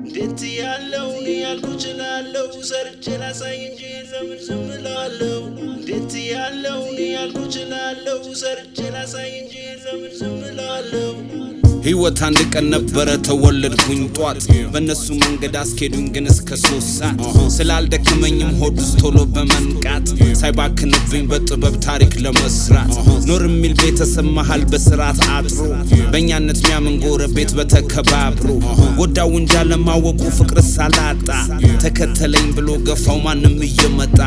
እንዴት ያለው ያልኩት ላለው ሰርቼ ላሳይ እንጂ ለምን ዝም እላለሁ እንዴት ያለው ያልኩት ላለው ሰርቼ ላሳይ እንጂ ለምን ዝም እላለሁ ህይወት አንድ ቀን ነበረ ተወለድኩኝ ጧት በነሱ መንገድ አስኬዱኝ ግን እስከ 3 ሰዓት ስላልደከመኝም ሆድስ ቶሎ በመንቃት ሳይባክንብኝ በጥበብ ታሪክ ለመስራት ኖር የሚል ቤተሰብ መሃል በስርዓት አጥሮ በእኛነት ሚያምን ጎረቤት በተከባብሮ ወዳው እንጃ ለማወቁ ፍቅር ሳላጣ ተከተለኝ ብሎ ገፋው ማንም እየመጣ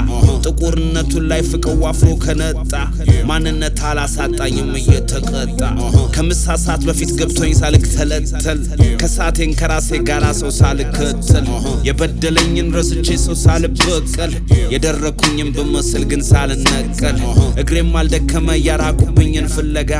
ጥቁርነቱን ላይ ፍቅው አፍሮ ከነጣ ማንነት አላሳጣኝም እየተቀጣ ከምሳሳት በፊት ገብቶ ሳልከተል ከሳቴን ከራሴ ጋራ ሰው ሳልከተል የበደለኝን ረስቼ ሰው ሳልበቀል የደረኩኝም በመስል ግን ሳልነቀል እግሬም አልደከመ ያራቁብኝን ፍለጋ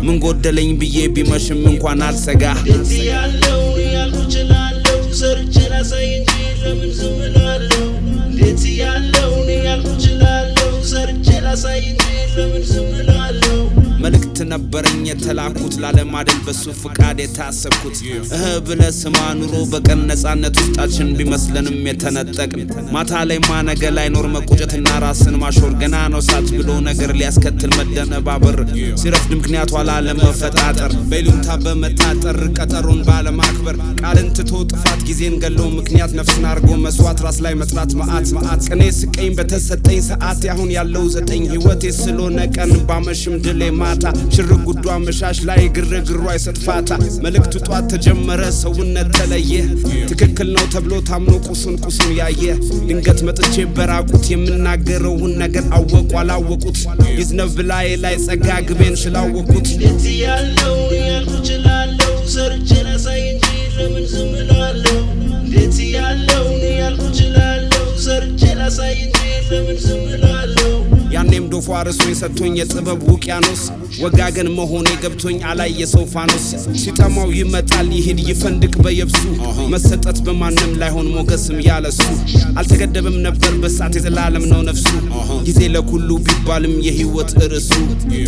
ምን ጎደለኝ ብዬ ቢመሽም እንኳን አልሰጋ እንዴት ያለው ያልኩት ላለው ሰርቼ ላሳይ እንጂ ለምን ዝም እላለሁ እንዴት ያለው ያልኩት ላለው ሰርቼ ላሳይ እንጂ ለምን ዝም እላለሁ መልእክት ነበረኝ የተላኩት ላለማደል በሱ ፍቃድ የታሰብኩት ብለ ስማ ኑሮ በቀን ነፃነት ውስጣችን ቢመስለንም የተነጠቅን ማታ ላይ ማነገ ላይ ኖር መቁጨትና ራስን ማሾር ገና ነው ሳት ብሎ ነገር ሊያስከትል መደነባበር ሲረፍድ ምክንያቱ አላለመፈጣጠር በይሉንታ በመታጠር ቀጠሮን ባለማክበር ቃልን ትቶ ጥፋት ጊዜን ገሎ ምክንያት ነፍስን አርጎ መስዋዕት ራስ ላይ መጥራት መዓት ቅኔ ስቀኝ በተሰጠኝ ሰዓት ያሁን ያለው 9 ህይወቴ ስለሆነ ቀን ባመሽም ድሌ ማታ ሽርጉዱ አመሻሽ ላይ ግርግሩ አይሰጥፋታ መልእክቱ ጧት ተጀመረ ሰውነት ተለየ ትክክል ነው ተብሎ ታምኖ ቁሱን ያየ ድንገት መጥቼ በራቁት የምናገረውን ነገር አወቁ አላወቁት ይዝነብ ላይ ጸጋ ግቤን ስላወቁት እንዴት ያለው ያልኩት ላለው ሰርቼ ላሳይ እንጂ ለምን ዝም እላለሁ እንዴት ያለው ያልኩት ላለው ሰርቼ ላሳይ እንጂ ለምን ዝም እላለሁ ያኔም ዶፎ አርሶኝ ሰጥቶኝ የጥበብ ውቅያኖስ ወጋገን መሆኔ ገብቶኝ አላይ የሰው ፋኖስ ሲጠማው ይመጣል ይሄድ ይፈንድቅ በየብሱ መሰጠት በማንም ላይሆን ሞገስም ያለሱ አልተገደበም ነበር በሳት የዘላለም ነው ነፍሱ ጊዜ ለኩሉ ቢባልም የህይወት እርሱ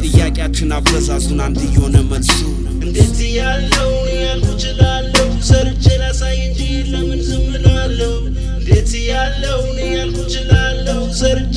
ጥያቄያችን አበዛዙን አንድ የሆነ መልሱ እንዴት ያለው ያልኩት ላለው ሰርቼ ላሳይ እንጂ ለምን ዝም እላለሁ እንዴት ያለው ያልኩት ላለው ሰርቼ